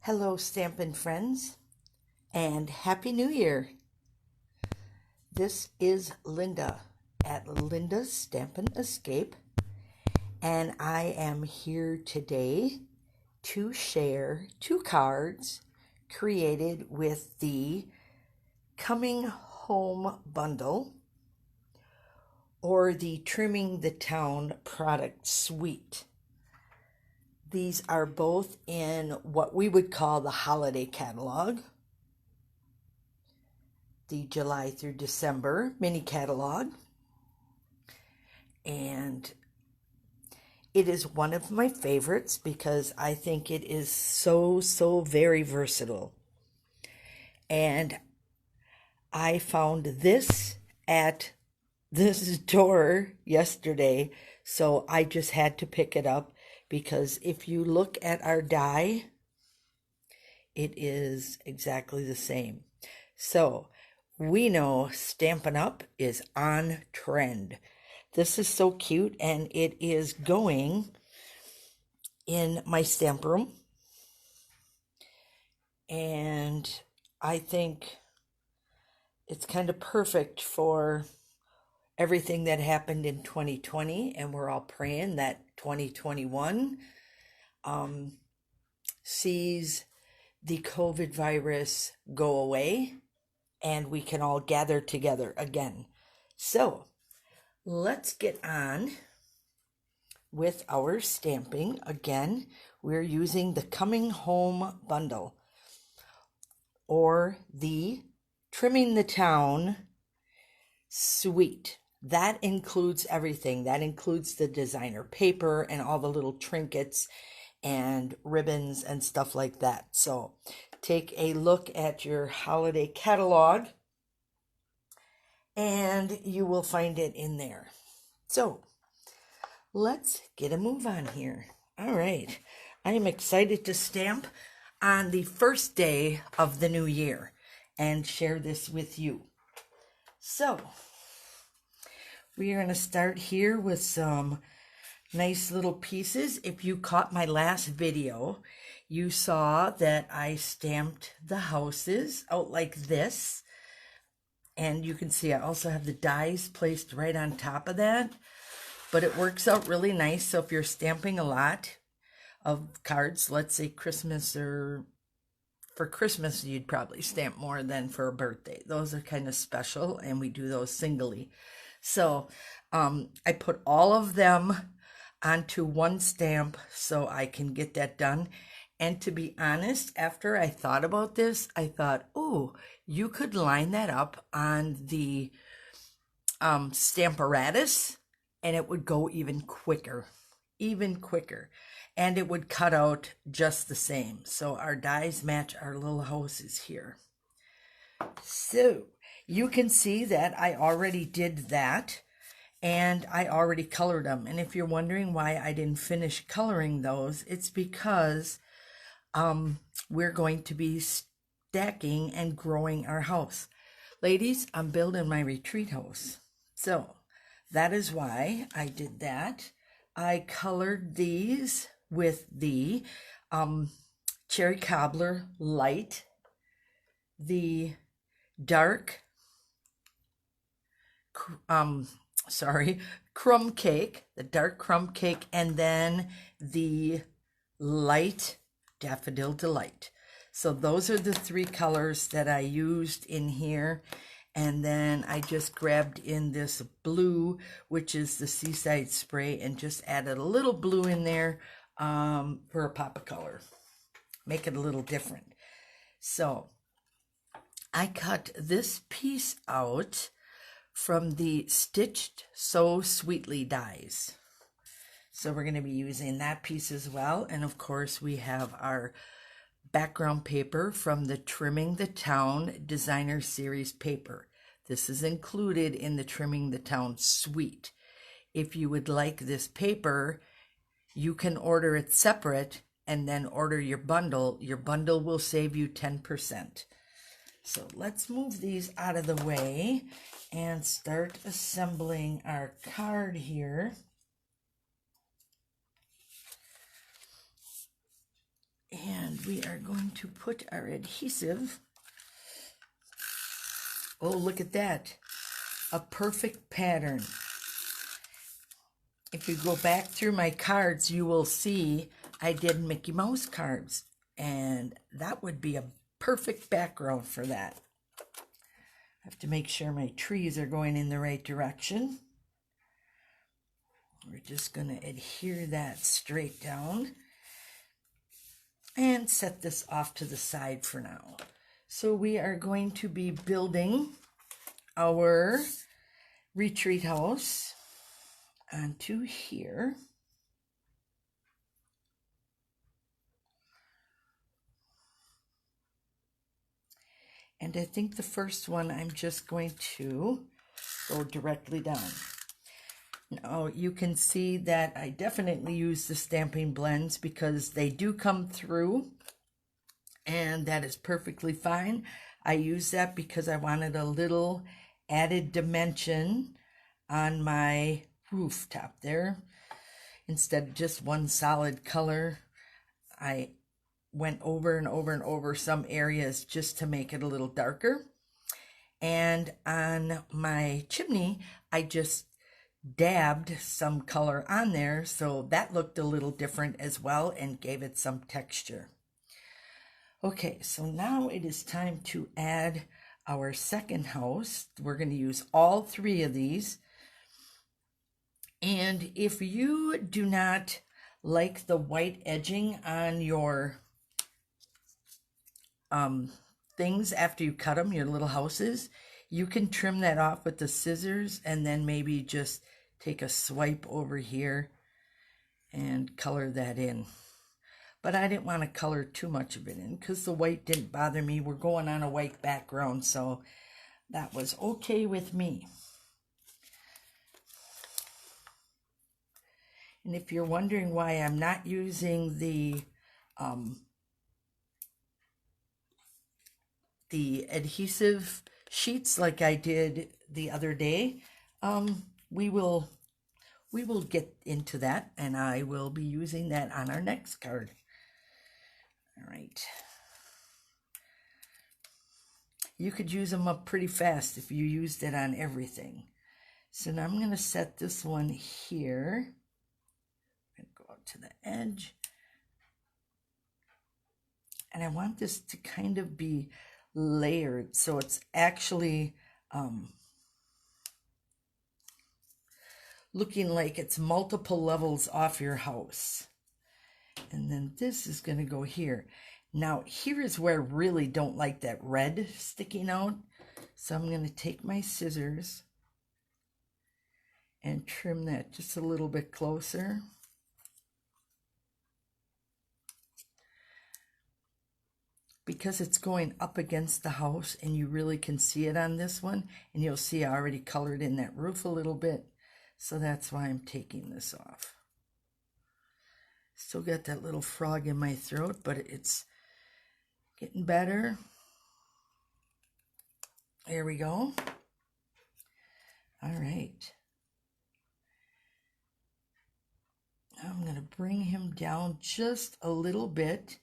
Hello, Stampin' friends, and Happy New Year. This is Linda at Linda's Stampin' Escape, and I am here today to share 2 cards created with the Coming Home Bundle or the Trimming the Town product suite. These are both in what we would call the holiday catalog, the July through December mini catalog, and it is one of my favorites because I think it is so very versatile. And I found this at this store yesterday, so I just had to pick it up because if you look at our die, it is exactly the same. So we know Stampin' Up is on trend. This is so cute, and it is going in my stamp room. And I think it's kind of perfect for everything that happened in 2020, and we're all praying that 2021 sees the COVID virus go away and we can all gather together again. So let's get on with our stamping. Again, we're using the Coming Home Bundle or the Trimming the Town suite. That includes everything. That includes the designer paper and all the little trinkets and ribbons and stuff like that. So take a look at your holiday catalog and you will find it in there. So let's get a move on here. All right. I am excited to stamp on the first day of the new year and share this with you. So we are going to start here with some nice little pieces. If you caught my last video, you saw that I stamped the houses out like this. And you can see I also have the dies placed right on top of that. But it works out really nice. So if you're stamping a lot of cards, let's say Christmas, or for Christmas, you'd probably stamp more than for a birthday. Those are kind of special, and we do those singly. So I put all of them onto one stamp so I can get that done. And to be honest, after I thought about this, I thought, oh, you could line that up on the Stamparatus, and it would go even quicker. And it would cut out just the same. So our dies match our little houses here. So you can see that I already did that, and I already colored them. And if you're wondering why I didn't finish coloring those, it's because we're going to be stacking and growing our house. Ladies, I'm building my retreat house. So that is why I did that. I colored these with the Cherry Cobbler Light, the dark crumb cake, the dark crumb cake, and then the light Daffodil Delight. So those are the 3 colors that I used in here. And then I just grabbed in this blue, which is the Seaside Spray, and just added a little blue in there for a pop of color. Make it a little different. So I cut this piece out from the Stitched So Sweetly dies. So we're going to be using that piece as well. And of course we have our background paper from the Trimming the Town Designer Series paper. This is included in the Trimming the Town suite. If you would like this paper, you can order it separate and then order your bundle. Your bundle will save you 10%. So let's move these out of the way and start assembling our card here. And we are going to put our adhesive. Oh, look at that. A perfect pattern. If you go back through my cards, you will see I did Mickey Mouse cards, and that would be a perfect background for that. I have to make sure my trees are going in the right direction. We're just going to adhere that straight down and set this off to the side for now. So we are going to be building our retreat house onto here. And I think the first one I'm just going to go directly down. Now you can see that I definitely use the Stampin' blends because they do come through, and that is perfectly fine. I use that because I wanted a little added dimension on my rooftop there. Instead of just one solid color, I went over and over and over some areas just to make it a little darker. And on my chimney, I just dabbed some color on there, so that looked a little different as well and gave it some texture. Okay, so now it is time to add our second house. We're going to use all three of these. And if you do not like the white edging on your things after you cut them, your little houses, you can trim that off with the scissors and then maybe just take a swipe over here and color that in. But I didn't want to color too much of it in because the white didn't bother me. We're going on a white background, so that was okay with me. And if you're wondering why I'm not using the adhesive sheets like I did the other day, we will get into that, and I will be using that on our next card. All right. You could use them up pretty fast if you used it on everything. So now I'm going to set this one here. I'm going to go out to the edge. And I want this to kind of be layered, so it's actually looking like it's multiple levels off your house. And then this is going to go here. Now here is where I really don't like that red sticking out, so I'm going to take my scissors and trim that just a little bit closer. Because it's going up against the house and you really can see it on this one, and you'll see I already colored in that roof a little bit, so that's why I'm taking this off. Still got that little frog in my throat, but it's getting better. There we go. All right. Now I'm going to bring him down just a little bit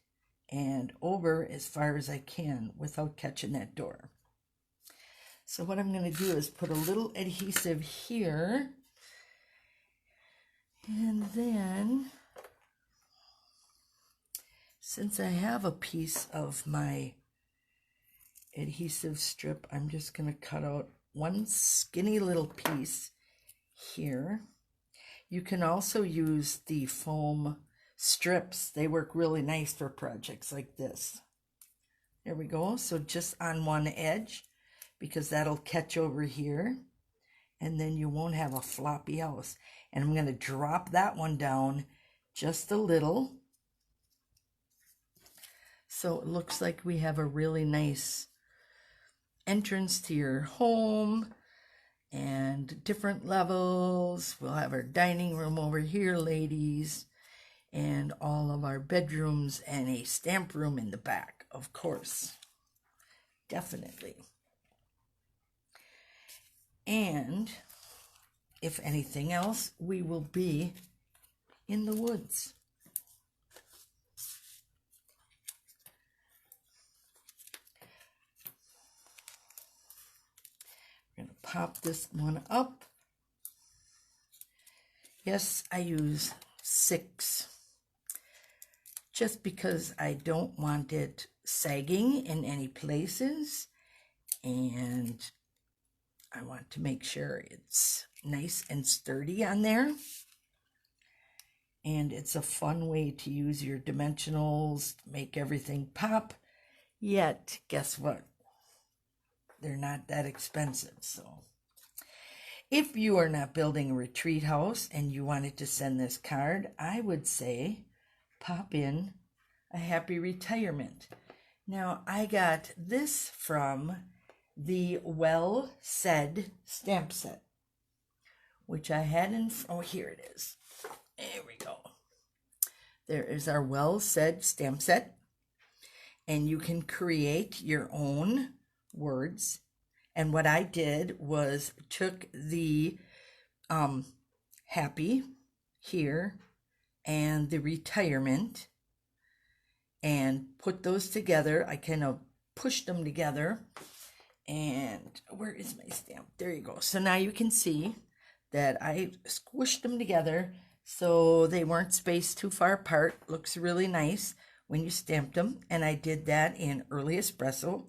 and over as far as I can without catching that door. So what I'm going to do is put a little adhesive here, and then since I have a piece of my adhesive strip, I'm just going to cut out one skinny little piece here. You can also use the foam strips. They work really nice for projects like this. There we go. So just on one edge, because that'll catch over here, and then you won't have a floppy house. And I'm going to drop that one down just a little, so it looks like we have a really nice entrance to your home and different levels. We'll have our dining room over here, ladies, and all of our bedrooms and a stamp room in the back, of course. Definitely. And if anything else, we will be in the woods. pop this one up. Yes, I use 6 just because I don't want it sagging in any places, and I want to make sure it's nice and sturdy on there. And it's a fun way to use your dimensionals to make everything pop. Yet, guess what? They're not that expensive. So if you are not building a retreat house and you wanted to send this card, I would say pop in a happy retirement. Now, I got this from the Well Said stamp set, which I had in, oh, here it is. There we go. There is our Well Said stamp set, and you can create your own words. And what I did was took the happy here and the retirement and put those together. I kind of pushed them together. And where is my stamp? There you go. So now you can see that I squished them together so they weren't spaced too far apart. Looks really nice when you stamped them. And I did that in Early Espresso.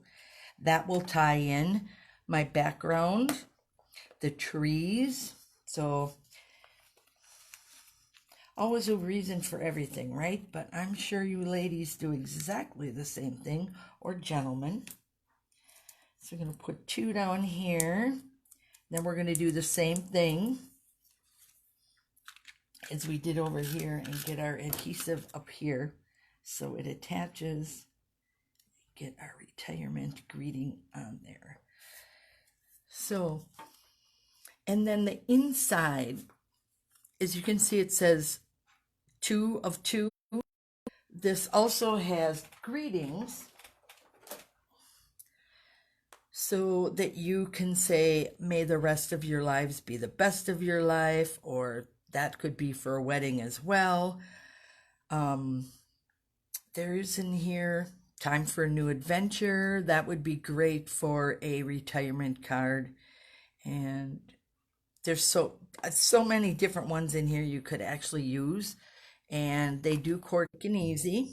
That will tie in my background, the trees. So always a reason for everything, right? But I'm sure you ladies do exactly the same thing, or gentlemen. So we're going to put 2 down here. Then we're going to do the same thing as we did over here and get our adhesive up here so it attaches. Get our retirement greeting on there. So, and then the inside, as you can see, it says 2 of 2. This also has greetings so that you can say, may the rest of your lives be the best of your life, or that could be for a wedding as well. There's in here, time for a new adventure. That would be great for a retirement card. And there's so many different ones in here you could actually use. And they do quick and easy.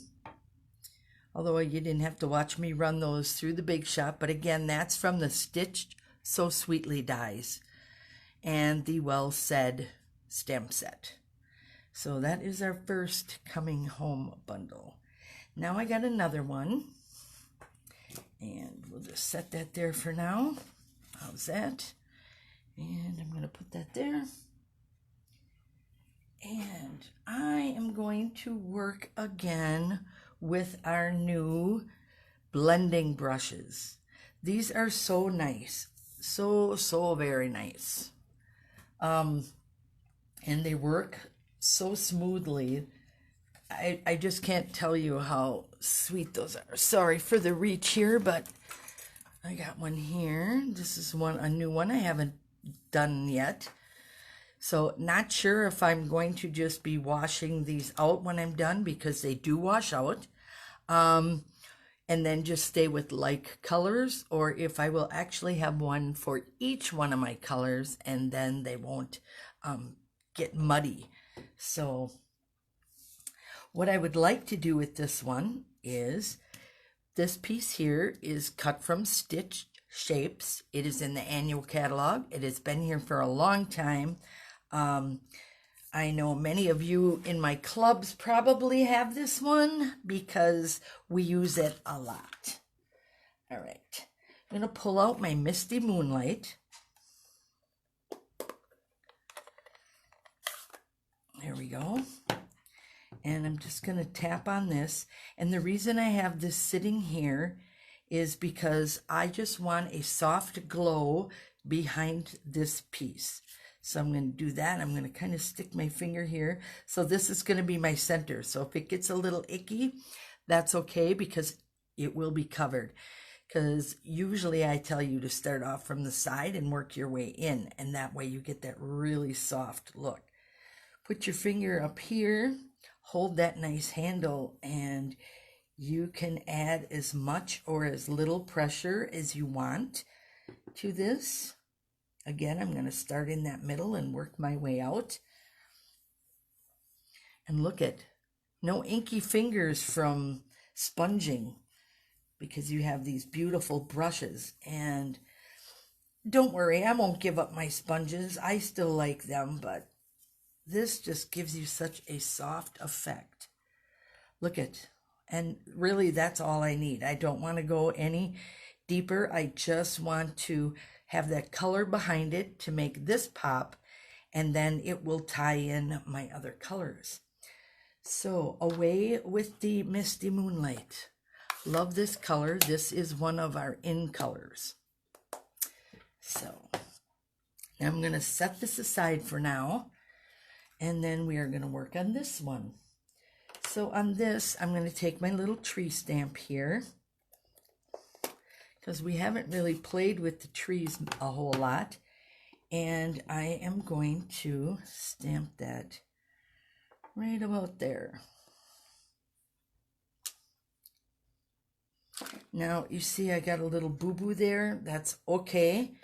Although you didn't have to watch me run those through the Big Shop. But again, that's from the Stitched So Sweetly dies and the Well Said stamp set. So that is our first coming home bundle. Now I got another one. And we'll just set that there for now. How's that? And I'm going to put that there. And I am going to work again with our new blending brushes. These are so nice. So very nice. And they work so smoothly. I just can't tell you how sweet those are. Sorry for the reach here, but I got one here. This is a new one I haven't done yet. So not sure if I'm going to just be washing these out when I'm done, because they do wash out. And then just stay with like colors, or if I will actually have one for each one of my colors, and then they won't get muddy. So what I would like to do with this one is, this piece here is cut from Stitched Shapes. It is in the annual catalog. It has been here for a long time. I know many of you in my clubs probably have this one because we use it a lot. All right, I'm going to pull out my Misty Moonlight. There we go. And I'm just going to tap on this. And the reason I have this sitting here is because I just want a soft glow behind this piece. So I'm going to do that. I'm going to kind of stick my finger here. So this is going to be my center. So if it gets a little icky, that's okay, because it will be covered. Because usually I tell you to start off from the side and work your way in. And that way you get that really soft look. Put your finger up here. Hold that nice handle, and you can add as much or as little pressure as you want to this. Again, I'm going to start in that middle and work my way out. And look at, no inky fingers from sponging, because you have these beautiful brushes. And don't worry, I won't give up my sponges. I still like them, but this just gives you such a soft effect. Look at, and really that's all I need. I don't want to go any deeper. I just want to have that color behind it to make this pop, and then it will tie in my other colors. So away with the Misty Moonlight. Love this color. This is one of our in colors. So now I'm going to set this aside for now, and then we are going to work on this one. So on this, I'm going to take my little tree stamp here, because we haven't really played with the trees a whole lot. And I am going to stamp that right about there. Now, you see I got a little boo-boo there. That's okay,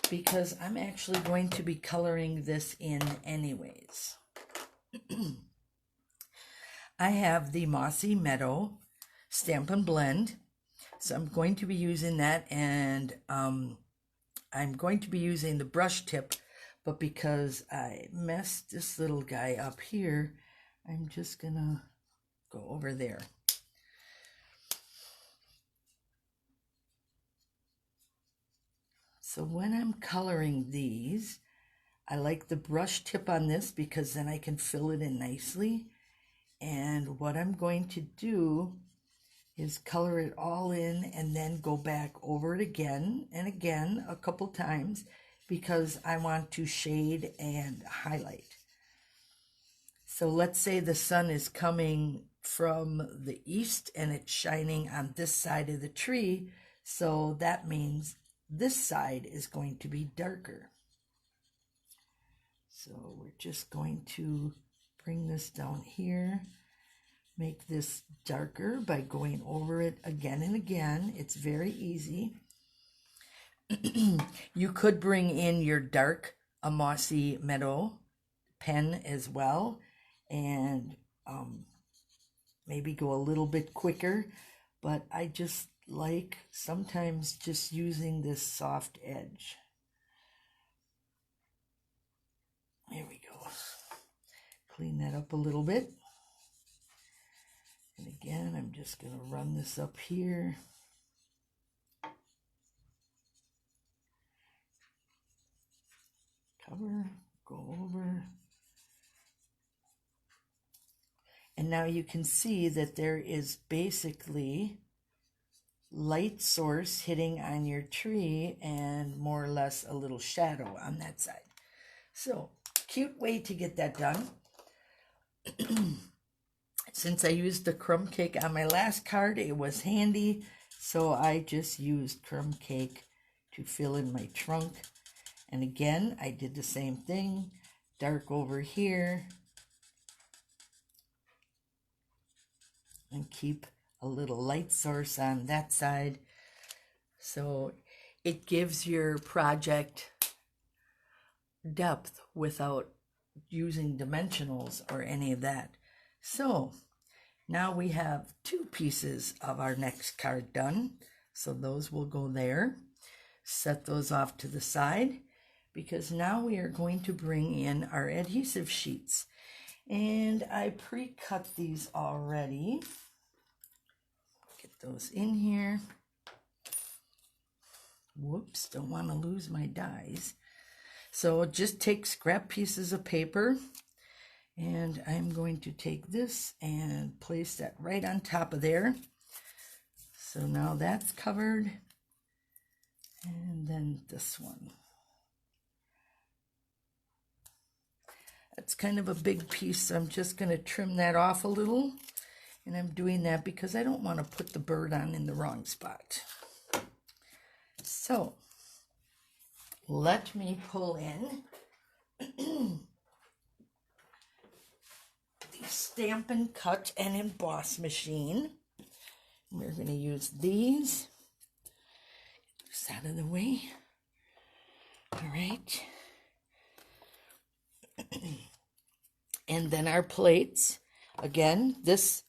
because I'm actually going to be coloring this in anyways. I have the Mossy Meadow Stampin' Blend. So I'm going to be using that, and I'm going to be using the brush tip, but because I messed this little guy up here, I'm just gonna go over there. So when I'm coloring these, I like the brush tip on this because then I can fill it in nicely. And what I'm going to do is color it all in and then go back over it again and again a couple times, because I want to shade and highlight. So let's say the sun is coming from the east and it's shining on this side of the tree, so that means this side is going to be darker. So we're just going to bring this down here. Make this darker by going over it again and again. It's very easy. You could bring in your dark Mossy Meadow pen as well, and maybe go a little bit quicker, but I just like sometimes just using this soft edge. There we go. Clean that up a little bit. And again, I'm just going to run this up here. Cover, go over. And now you can see that there is basically light source hitting on your tree and more or less a little shadow on that side. So, cute way to get that done. Since I used the crumb cake on my last card, it was handy, so I just used crumb cake to fill in my trunk. And again, I did the same thing, dark over here, and keep a little light source on that side. So it gives your project depth without using dimensionals or any of that. So now we have 2 pieces of our next card done. So those will go there. Set those off to the side, because now we are going to bring in our adhesive sheets. And I pre-cut these already. Get those in here. Whoops, don't want to lose my dies. So just take scrap pieces of paper, and I'm going to take this and place that right on top of there. So now that's covered. And then this one. That's kind of a big piece, so I'm just going to trim that off a little. And I'm doing that because I don't want to put the bird on in the wrong spot. So, let me pull in the Stampin' Cut and Emboss machine. We're going to use these. Get this out of the way. All right. And then our plates. Again, this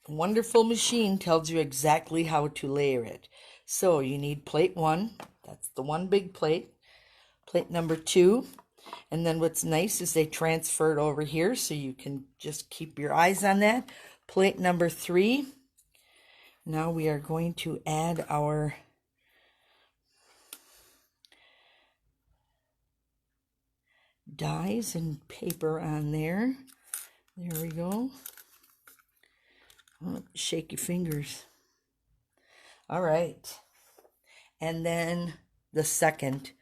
wonderful machine tells you exactly how to layer it. So you need plate 1. That's the one big plate. Plate number 2. And then what's nice is they transfer it over here, so you can just keep your eyes on that. Plate number 3. Now we are going to add our dies and paper on there. There we go. Oh, shake your fingers. All right. And then the second,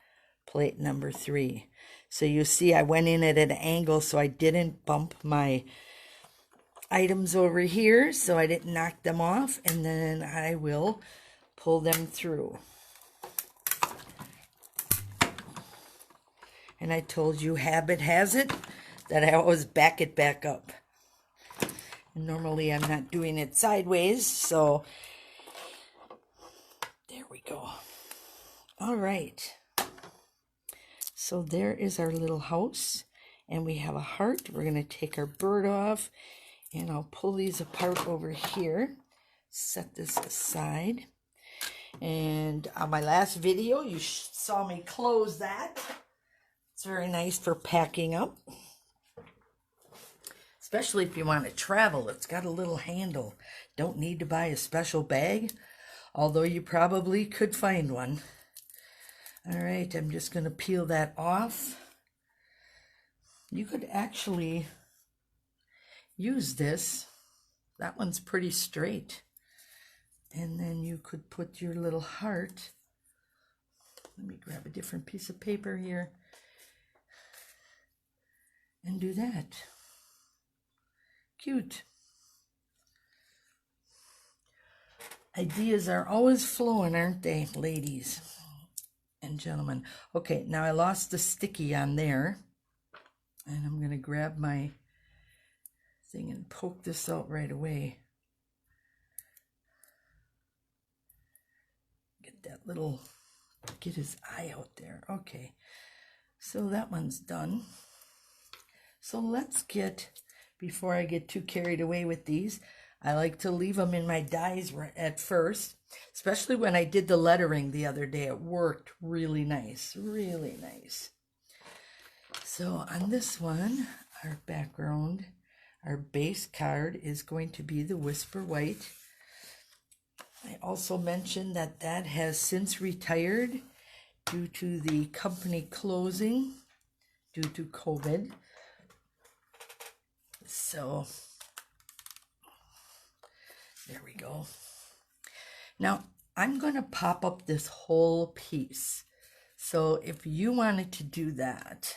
plate number 3. So you see I went in at an angle so I didn't bump my items over here, so I didn't knock them off, and then I will pull them through. And I told you, habit has it that I always back it back up. And normally I'm not doing it sideways, so there we go. All right. So there is our little house, and we have a heart. We're going to take our bird off, and I'll pull these apart over here. Set this aside. And on my last video, you saw me close that. It's very nice for packing up. Especially if you want to travel. It's got a little handle. Don't need to buy a special bag, although you probably could find one. All right, I'm just going to peel that off. You could actually use this. That one's pretty straight. And then you could put your little heart. Let me grab a different piece of paper here and do that. Cute. Ideas are always flowing, aren't they, ladies and gentlemen? Okay, now I lost the sticky on there, and I'm going to grab my thing and poke this out right away. Get that little, get his eye out there. Okay, so that one's done. So let's get, before I get too carried away with these, I like to leave them in my dies at first, especially when I did the lettering the other day. It worked really nice, really nice. So on this one, our background, our base card is going to be the Whisper White. I also mentioned that that has since retired due to the company closing due to COVID. So there we go. Now I'm going to pop up this whole piece. So if you wanted to do that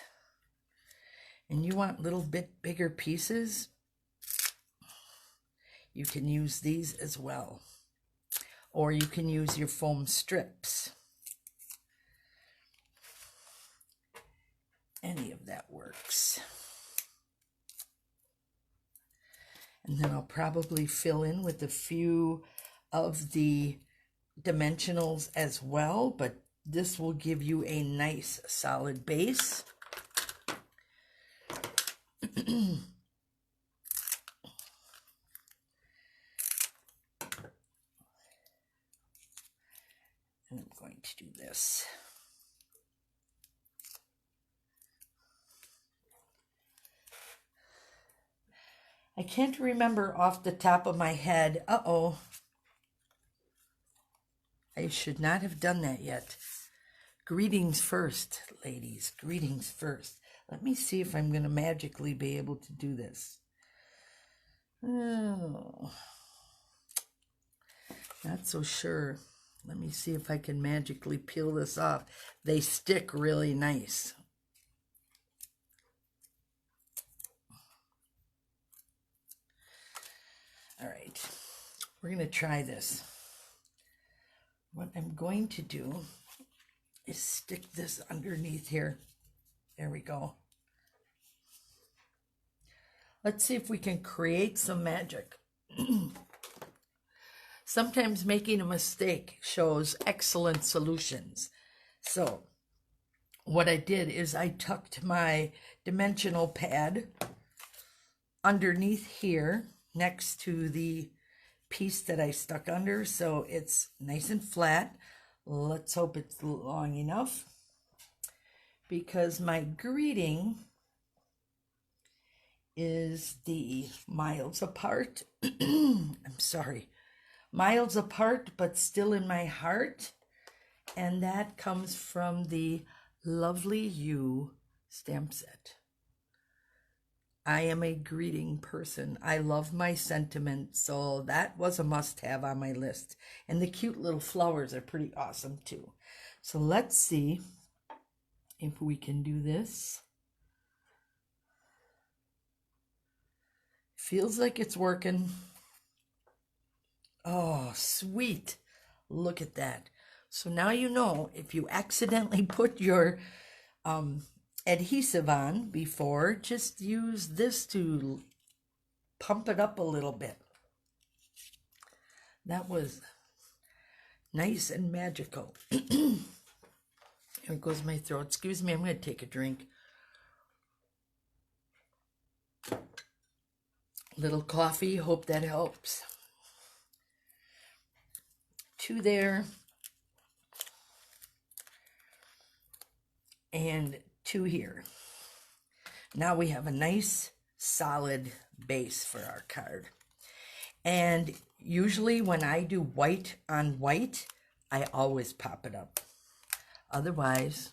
and you want little bit bigger pieces, you can use these as well. Or you can use your foam strips. Any of that works. And then I'll probably fill in with a few of the dimensionals as well, but this will give you a nice solid base. And I'm going to do this. I can't remember off the top of my head. Uh-oh. I should not have done that yet. Greetings first, ladies. Greetings first. Let me see if I'm going to magically be able to do this. Oh. Not so sure. Let me see if I can magically peel this off. They stick really nice. All right, we're going to try this. What I'm going to do is stick this underneath here. There we go. Let's see if we can create some magic. Sometimes making a mistake shows excellent solutions. So what I did is I tucked my dimensional pad underneath here next to the piece that I stuck under, so it's nice and flat. Let's hope it's long enough, because my greeting is the miles apart. I'm sorry, miles apart, but still in my heart. And that comes from the Lovely You stamp set. I am a greeting person. I love my sentiment, so that was a must-have on my list. And the cute little flowers are pretty awesome too. So let's see if we can do this. Feels like it's working. Oh, sweet. Look at that. So now you know, if you accidentally put your adhesive on before, just use this to pump it up a little bit. That was nice and magical. Here goes my throat. Excuse me, I'm going to take a drink. Little coffee, hope that helps. 2 there. And 2 here. Now we have a nice solid base for our card. And usually when I do white on white, I always pop it up. Otherwise,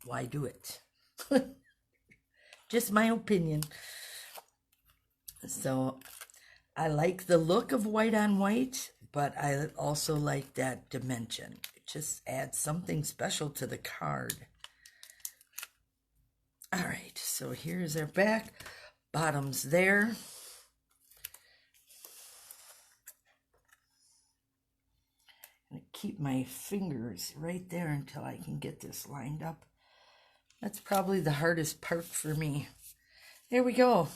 why do it? Just my opinion. So I like the look of white on white, but I also like that dimension. It just adds something special to the card. All right, so here's our back, bottom's there. I'm gonna keep my fingers right there until I can get this lined up. That's probably the hardest part for me. There we go.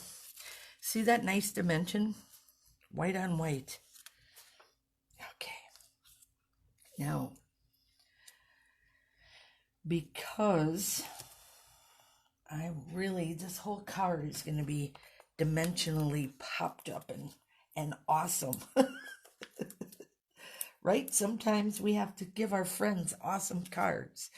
See that nice dimension? White on white. Okay. Now, because this whole card is going to be dimensionally popped up and awesome. Right? Sometimes we have to give our friends awesome cards.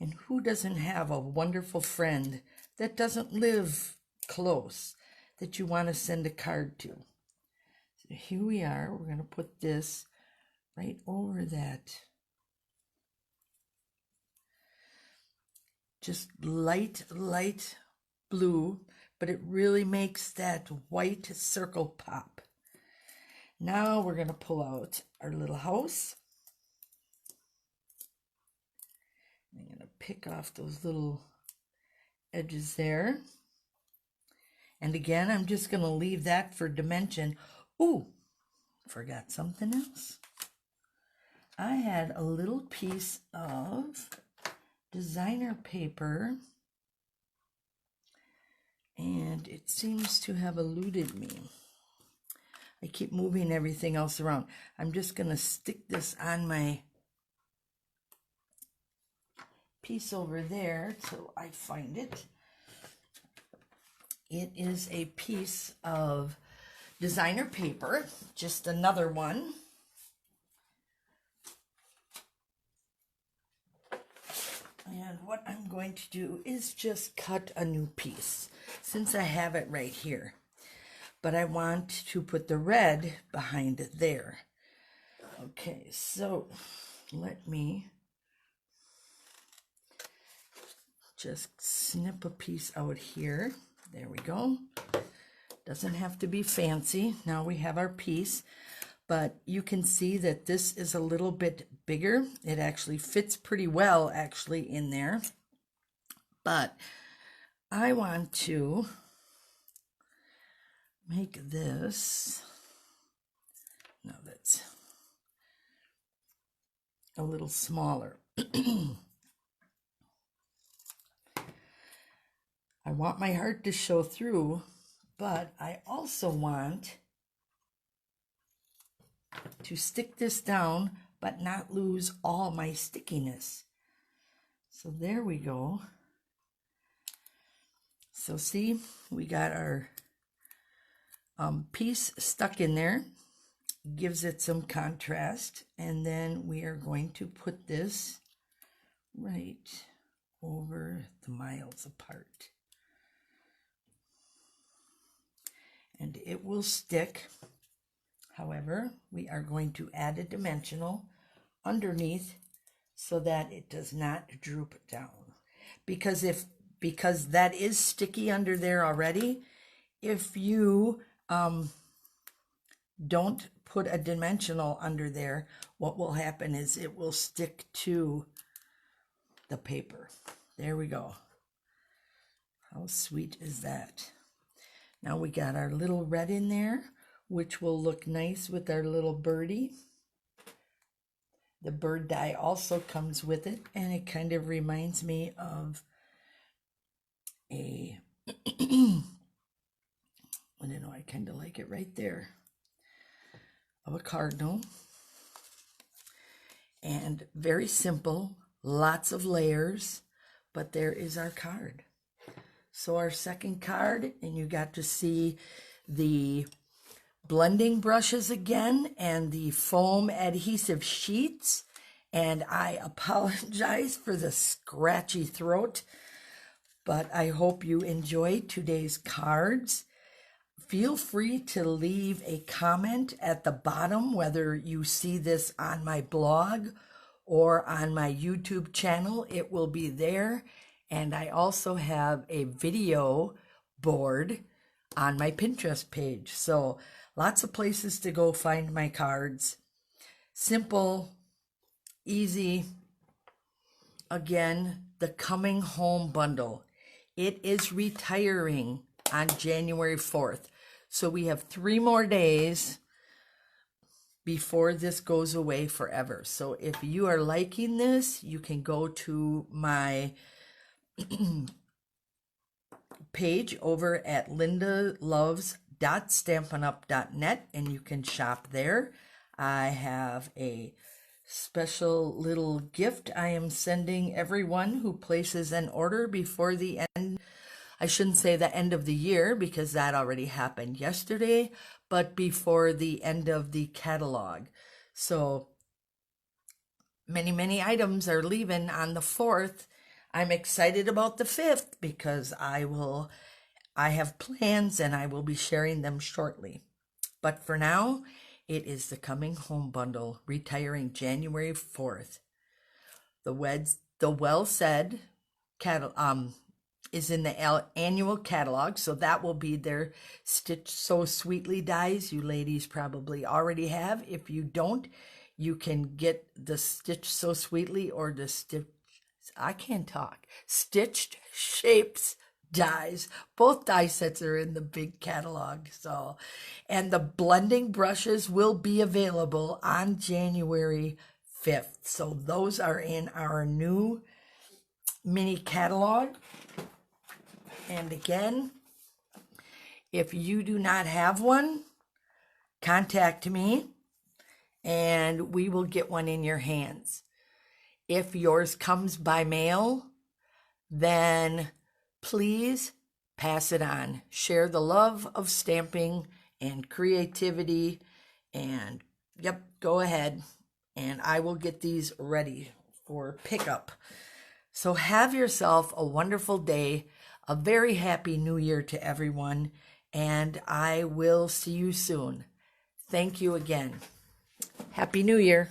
And who doesn't have a wonderful friend that doesn't live close that you want to send a card to? So here we are. We're going to put this right over that. Just light blue, but it really makes that white circle pop. Now we're going to pull out our little house. I'm going to pick off those little edges there. And again, I'm just going to leave that for dimension. Ooh, forgot something else. I had a little piece of designer paper, and it seems to have eluded me. I keep moving everything else around. I'm just going to stick this on my piece over there till I find it. It is a piece of designer paper, just another one. And what I'm going to do is just cut a new piece, since I have it right here. But I want to put the red behind it there. Okay, so let me just snip a piece out here. There we go. Doesn't have to be fancy. Now we have our piece. But you can see that this is a little bit bigger. It actually fits pretty well actually in there. But I want to make this, no, that's a little smaller. I want my heart to show through, but I also want to stick this down but not lose all my stickiness. So there we go. So see, we got our piece stuck in there. Gives it some contrast, and then we are going to put this right over the miles apart. And it will stick. However, we are going to add a dimensional underneath so that it does not droop down. Because that is sticky under there already, if you don't put a dimensional under there, what will happen is it will stick to the paper. There we go. How sweet is that? Now we got our little red in there, which will look nice with our little birdie. The bird die also comes with it, and it kind of reminds me of a, I don't know, I kind of like it right there, of a cardinal. And very simple, lots of layers, but there is our card. So our second card, and you got to see the blending brushes again and the foam adhesive sheets. And I apologize for the scratchy throat, but I hope you enjoyed today's cards. Feel free to leave a comment at the bottom, whether you see this on my blog or on my YouTube channel. It will be there. And I also have a video board on my Pinterest page. So lots of places to go find my cards. Simple, easy. Again, the Coming Home bundle. It is retiring on January 4th. So we have 3 more days before this goes away forever. So if you are liking this, you can go to my page over at lindaloves.stampinup.net, and you can shop there. I have a special little gift I am sending everyone who places an order before the end. I shouldn't say the end of the year, because that already happened yesterday, but before the end of the catalog. So many items are leaving on the 4th. I'm excited about the 5th because I have plans and I will be sharing them shortly. But for now, it is the Coming Home bundle, retiring January 4th. The Well Said is in the annual catalog, so that will be their Stitch So Sweetly dies. You ladies probably already have. If you don't, you can get the Stitch So Sweetly or the Stitched Shapes dies. Both die sets are in the big catalog. So, and the blending brushes will be available on January 5th. So those are in our new mini catalog. And again, if you do not have one, contact me and we will get one in your hands. If yours comes by mail, then please pass it on. Share the love of stamping and creativity, and yep, go ahead and I will get these ready for pickup. So have yourself a wonderful day. A very happy New Year to everyone, and I will see you soon. Thank you again. Happy New Year.